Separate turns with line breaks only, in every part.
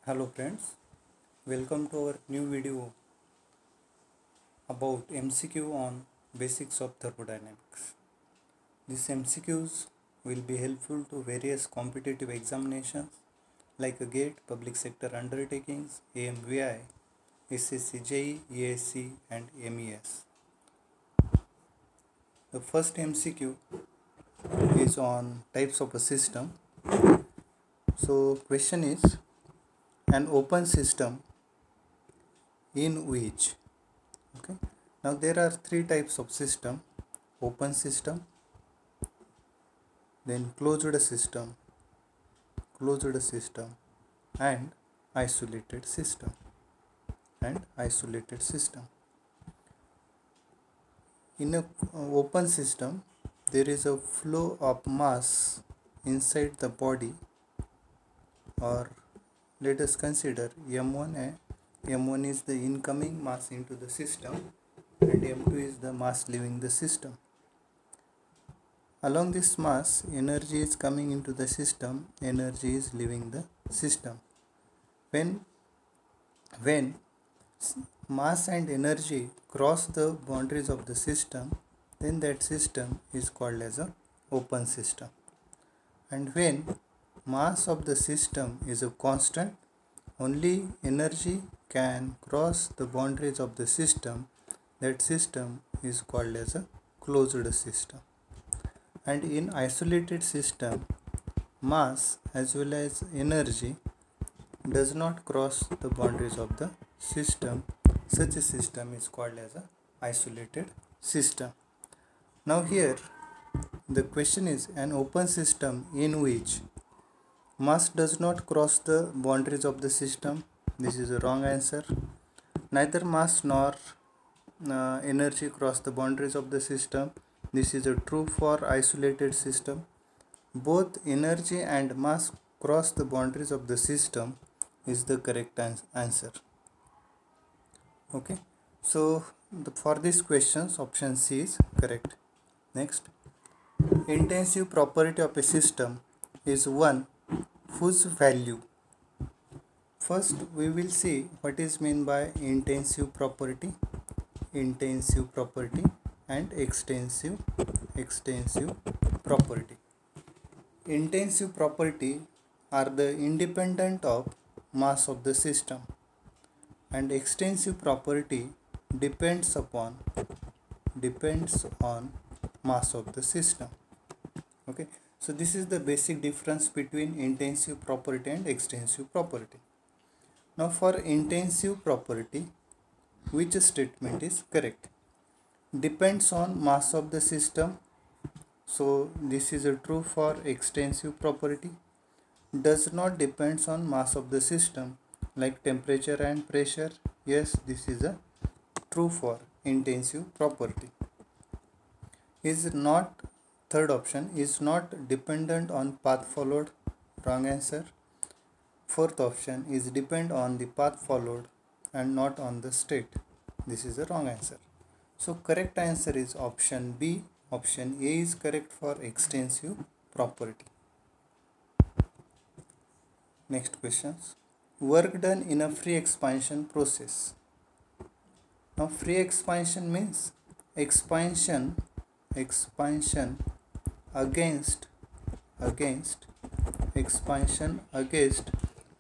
Hello friends, welcome to our new video about MCQ on basics of thermodynamics. These MCQs will be helpful to various competitive examinations like a GATE, public sector undertakings, AMVI, SSC JEE, ESC and MES. The first MCQ is on types of a system. So question is an open system in which okay now there are three types of system: open system, then closed system and isolated system. In a open system there is a flow of mass inside the body, or let us consider m1. M1 is the incoming mass into the system and m2 is the mass leaving the system. Along this mass, energy is coming into the system, energy is leaving the system. When mass and energy cross the boundaries of the system, then that system is called as a open system. And when mass of the system is a constant, only energy can cross the boundaries of the system, that system is called as a closed system. And in isolated system, mass as well as energy does not cross the boundaries of the system. Such a system is called as a isolated system. Now here the question is an open system in which mass does not cross the boundaries of the system. This is a wrong answer. Neither mass nor energy cross the boundaries of the system. This is a true for isolated system. Both energy and mass cross the boundaries of the system is the correct answer. Okay, so for these questions option C is correct. Next, intensive property of a system is one whose value. First we will see what is meant by intensive property and extensive property. Intensive property are the independent of mass of the system, and extensive property depends on mass of the system. Okay, so this is the basic difference between intensive property and extensive property. Now for intensive property, which statement is correct? Depends on mass of the system, so this is a true for extensive property. Does not depends on mass of the system like temperature and pressure. Yes, this is a true for intensive property. Is not, third option, is not dependent on path followed. Wrong answer. Fourth option is depend on the path followed and not on the state. This is the wrong answer. So correct answer is option B. Option A is correct for extensive property. Next questions. Work done in a free expansion process. Now free expansion means expansion against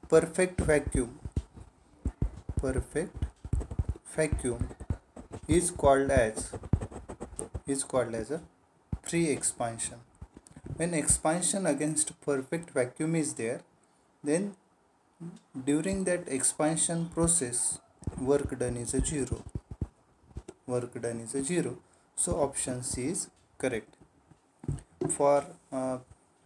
perfect vacuum is called as a free expansion. When expansion against perfect vacuum is there, then during that expansion process work done is a zero. So option C is correct. For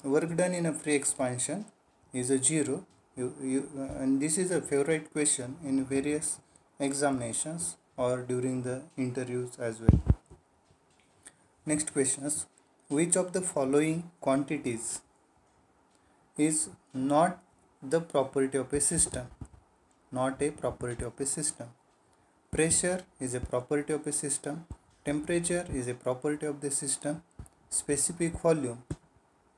work done in a free expansion is a zero. And this is a favorite question in various examinations or during the interviews as well. Next questions. Which of the following quantities is not the property of a system? Pressure is a property of a system. Temperature is a property of the system. Specific volume.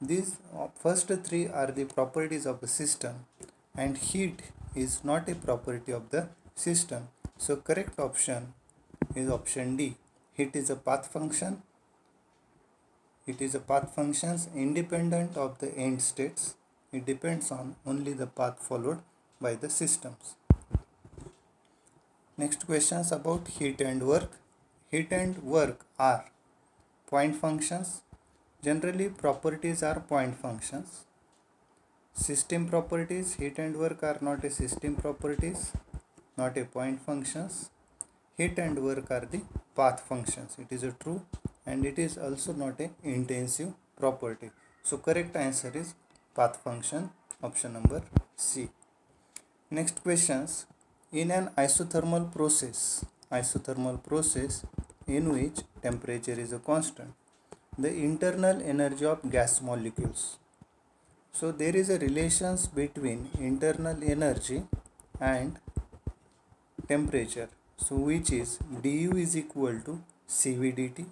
These first three are the properties of the system, and heat is not a property of the system. So correct option is option D. Heat is a path function. It is a path functions independent of the end states. It depends on only the path followed by the systems. Next questions about heat and work. Heat and work are point functions. Generally properties are point functions. System properties, heat and work are not a system properties, not a point functions. Heat and work are the path functions. It is a true, and it is also not a intensive property. So correct answer is path function, option number C. Next questions. In an isothermal process in which temperature is a constant, the internal energy of gas molecules. So there is a relations between internal energy and temperature, so which is du is equal to cv dt.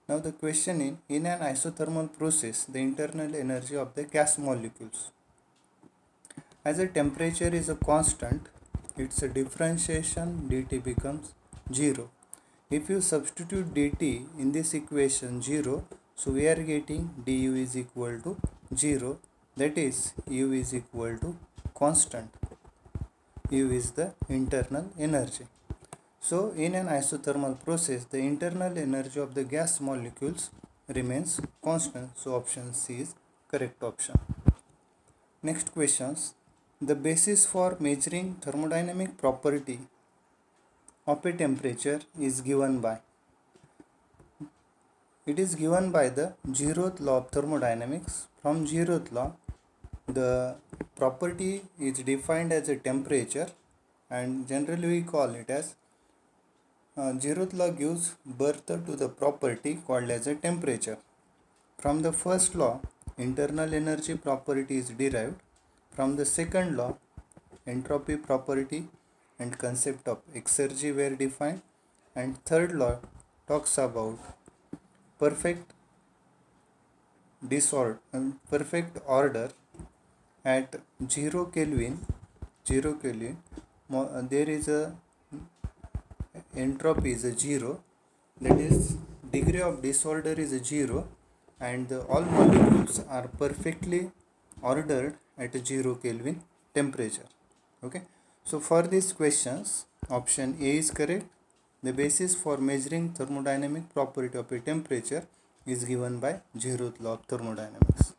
Now the question is, in an isothermal process, the internal energy of the gas molecules, as the temperature is a constant, its a differentiation dt becomes 0. If you substitute dt in this equation 0, so we are getting du is equal to 0, that is u is equal to constant. U is the internal energy. So in an isothermal process, the internal energy of the gas molecules remains constant. So option C is correct option. Next questions. The basis for measuring thermodynamic property of a temperature is given by. It is given by the zeroth law of thermodynamics. From zeroth law, the property is defined as a temperature, and generally we call it as zeroth law gives birth to the property called as a temperature. From the first law, internal energy property is derived. From the second law, entropy property and concept of exergy were defined, and third law talks about perfect order at 0 Kelvin. There is a entropy is a 0, that is degree of disorder is a 0, and all molecules are perfectly ordered at a 0 Kelvin temperature. Okay, so for these questions, option A is correct. The basis for measuring thermodynamic property of a temperature is given by zeroth law of thermodynamics.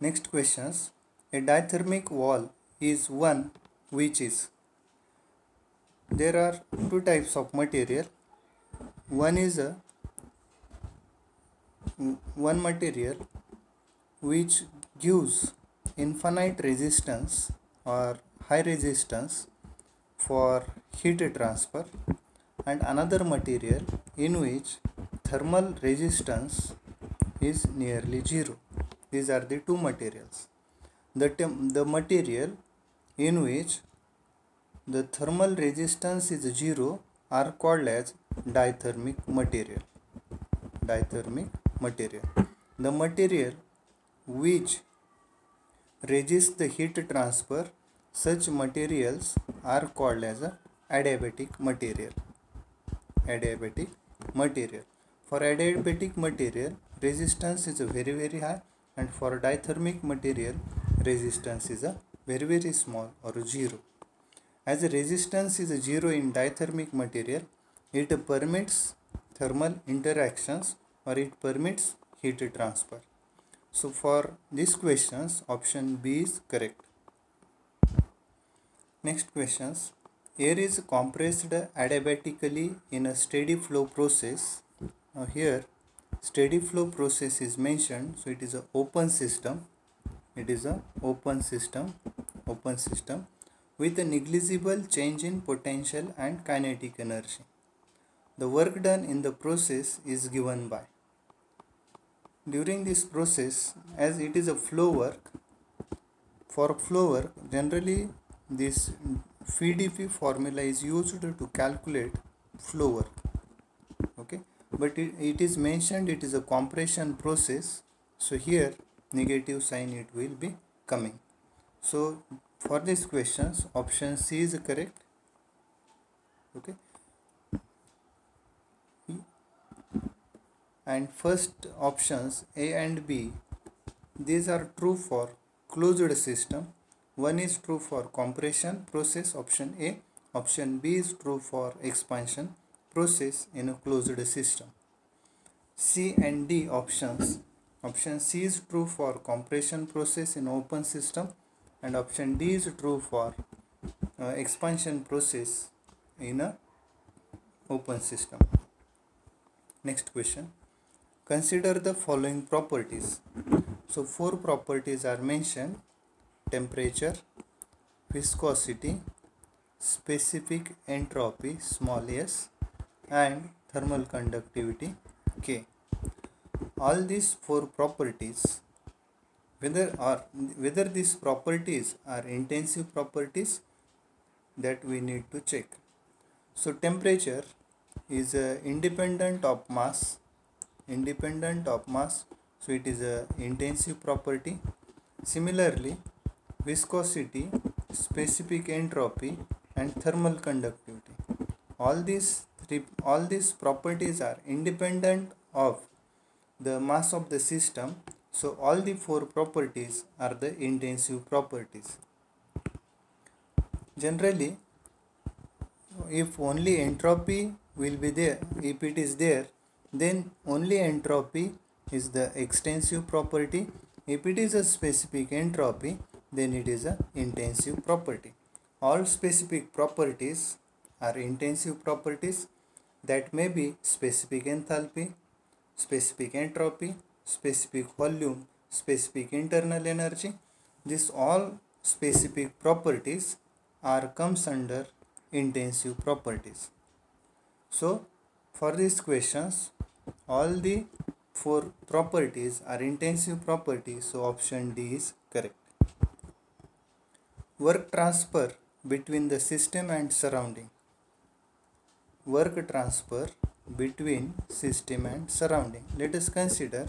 Next questions. A dithermic wall is one which is, there are two types of material. One is one material which gives infinite resistance or high resistance for heat transfer, and another material in which thermal resistance is nearly 0. These are the two materials. The material in which the thermal resistance is 0 are called as dithermic material. The material which resists the heat transfer, such materials are called as a adiabatic material. For adiabatic material, resistance is very high, and for dithermic material, resistance is a very small or 0. As the resistance is 0 in dithermic material, it permits thermal interactions or it permits heat transfer. So for these questions, option B is correct. Next questions. Air is compressed adiabatically in a steady flow process. Now here steady flow process is mentioned, so it is an open system. With a negligible change in potential and kinetic energy. The work done in the process is given by. During this process, as it is a flow work, for flow work generally this FDP formula is used to calculate flow work. Okay, but it is mentioned it is a compression process, so here negative sign it will be coming. So for these questions option C is correct. Okay, and first options A and B, these are true for closed system. One is true for compression process, option A. Option B is true for expansion process in a closed system. C and D options. Option C is true for compression process in open system, and option D is true for expansion process in a open system. Next question. Consider the following properties. So 4 properties are mentioned: temperature, viscosity, specific entropy small s, and thermal conductivity K. All these 4 properties, whether these properties are intensive properties, that we need to check. So temperature is independent of mass, so it is a intensive property. Similarly, viscosity, specific entropy, and thermal conductivity, all these properties are independent of the mass of the system, so all the 4 properties are the intensive properties. Generally, if only entropy will be there, if it is there, then only entropy is the extensive property. If it is a specific entropy, then it is a intensive property. All specific properties are intensive properties, that may be specific enthalpy, specific entropy, specific volume, specific internal energy. These all specific properties comes under intensive properties. So for these questions, all the 4 properties are intensive properties, so option D is correct. Work transfer between the system and surrounding. Work transfer between system and surrounding. Let us consider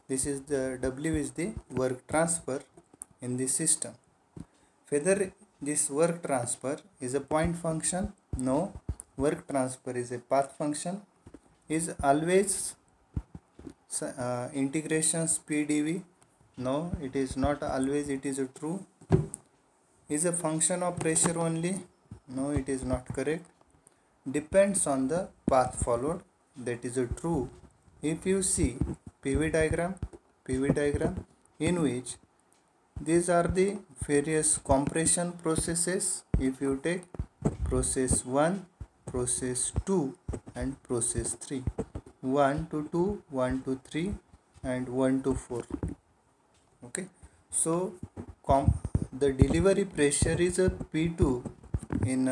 this is the W is the work transfer in the system. Whether this work transfer is a point function? No. Work transfer is a path function. Is always integrations PdV? No, it is not always, it is true. Is a function of pressure only? No, it is not correct. Depends on the path followed, that is true. If you see PV diagram in which these are the various compression processes. If you take process 1, process 2 and process 3, 1 to 2, 1 to 3 and 1 to 4. Okay, so the delivery pressure is a P2 in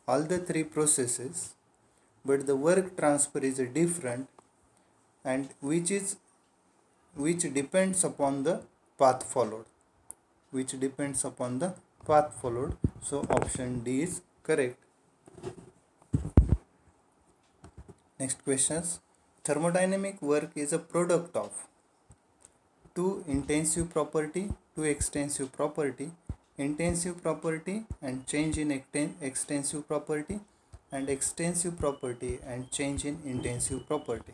all the 3 processes, but the work transfer is different, and which depends upon the path followed, so option D is correct. Next questions. Thermodynamic work is a product of 2 intensive property, 2 extensive property, intensive property and change in extensive property, and extensive property and change in intensive property.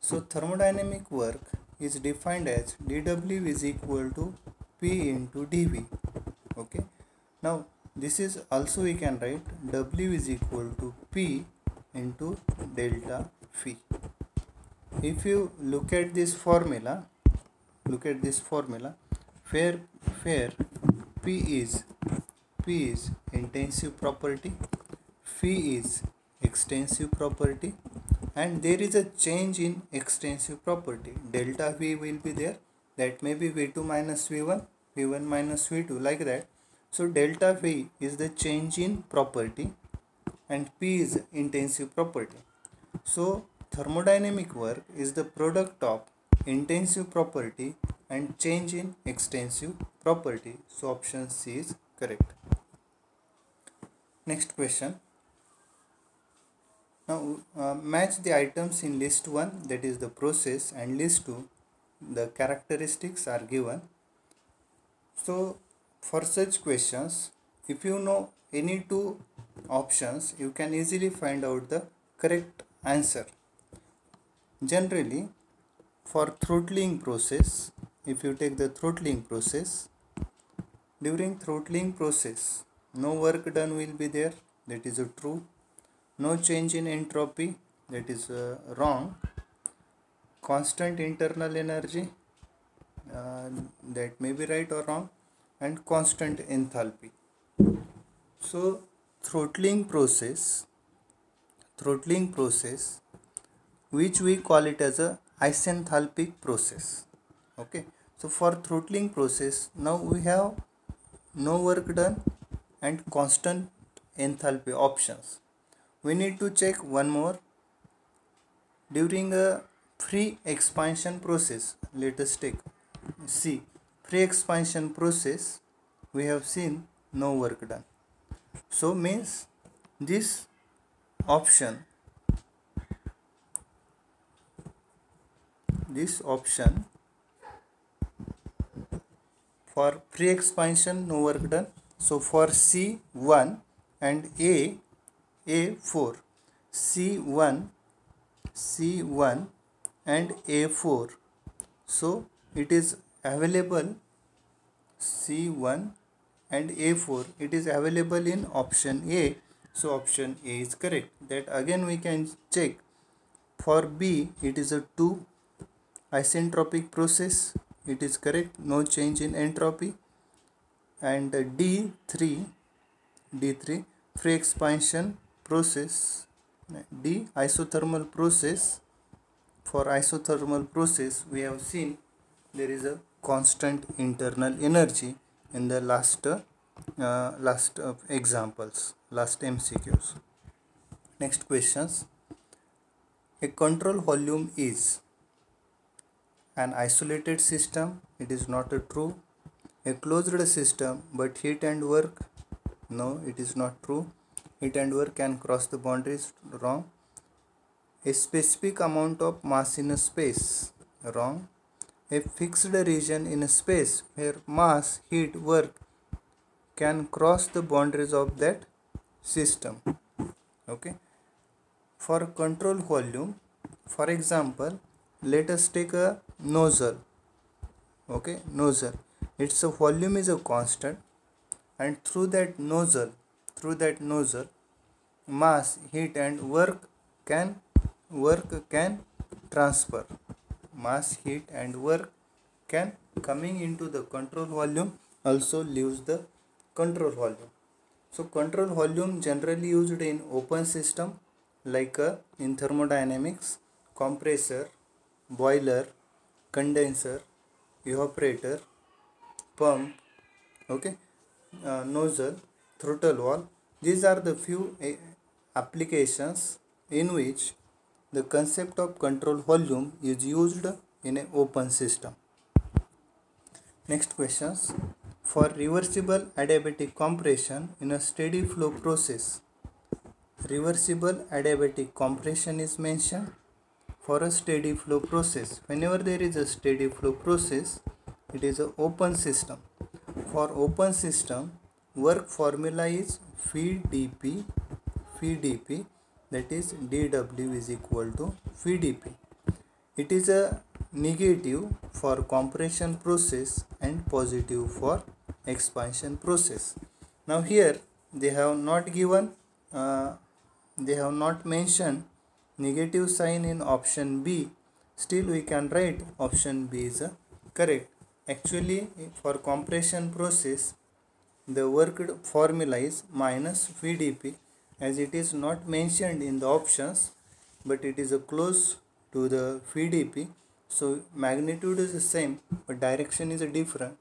So thermodynamic work is defined as dW is equal to P into dV. Okay, now this is also we can write W is equal to P into delta phi. If you look at this formula, where P is intensive property, phi is extensive property, and there is a change in extensive property. Delta V will be there, that may be V2 minus V1, V1 minus V2, like that. So delta V is the change in property and P is intensive property. So thermodynamic work is the product of intensive property and change in extensive property. So option C is correct. Next question. Now match the items in list 1, that is the process, and list 2, the characteristics are given. So For such questions, if you know any two options, you can easily find out the correct answer. Generally, for throttling process, if you take the throttling process, during throttling process, no work done will be there, that is true. No change in entropy, that is wrong. Constant internal energy, uh, that may be right or wrong, and constant enthalpy. So throttling process, which we call it as a isenthalpic process. Okay, so for throttling process, now we have no work done and constant enthalpy options. We need to check one more. During a free expansion process, let us take C. Free expansion process, we have seen no work done. So means this option for free expansion no work done. So for C1 and A4, C1 and A4, so it is available, C1 and A4, it is available in option A. So option A is correct. That again we can check. For B, it is a 2 isentropic process, it is correct, no change in entropy. And D3 free expansion process, D isothermal process. For isothermal process, we have seen there is a constant internal energy in the last examples, last MCQs. Next questions. A control volume is an isolated system, it is not a true. A closed system, but heat and work, no, it is not true. Heat and work can cross the boundaries, wrong. A specific amount of mass in a space, wrong. A fixed region in a space where mass, heat, work can cross the boundaries of that system. Okay. For control volume, for example, let us take a nozzle. Okay, nozzle. Its volume is a constant, and through that nozzle, mass, heat, and work can transfer. Mass, heat, and work can coming into the control volume also leaves the control volume. So control volume generally used in open system like in thermodynamics, compressor, boiler, condenser, evaporator, pump, okay, nozzle, throttle valve. These are the few applications in which the concept of control volume is used in an open system. Next questions. For reversible adiabatic compression in a steady flow process, reversible adiabatic compression is mentioned for a steady flow process. Whenever there is a steady flow process, it is an open system. For open system, work formula is phi dP, that is dW is equal to phi dP. It is a negative for compression process and positive for expansion process. Now here they have not given, they have not mentioned negative sign in option B. Still we can write option B is correct. Actually for compression process, the work formula is minus phi dP, as it is not mentioned in the options, but it is close to the phi dP. So magnitude is the same, but direction is different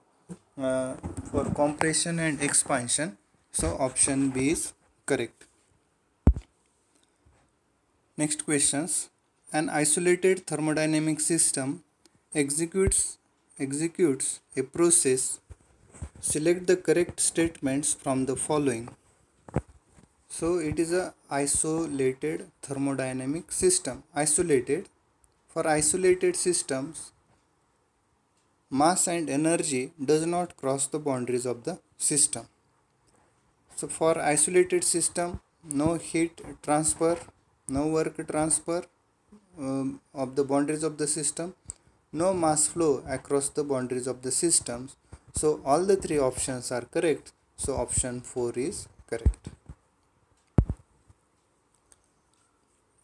for compression and expansion. So option B is correct. Next questions. An isolated thermodynamic system executes a process. Select the correct statements from the following. So it is a isolated thermodynamic system. Isolated. For isolated systems, mass and energy does not cross the boundaries of the system. So for isolated system, no heat transfer, no work transfer of the boundaries of the system, no mass flow across the boundaries of the systems. So all the three options are correct. So option 4 is correct.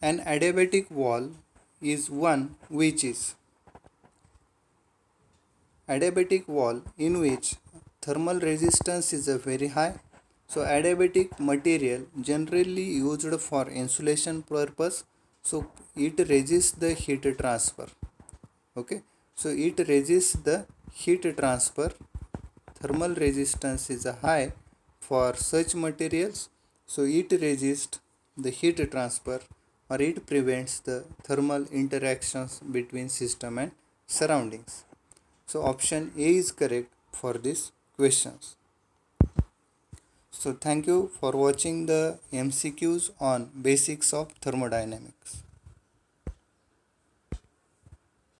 An adiabatic wall is one which is adiabatic wall in which thermal resistance is very high. So adiabatic material generally used for insulation purpose, so it resists the heat transfer. Okay, so it resists the heat transfer. Thermal resistance is high for such materials, so it resists the heat transfer, or it prevents the thermal interactions between system and surroundings. So option A is correct for these questions. So thank you for watching the MCQs on basics of thermodynamics.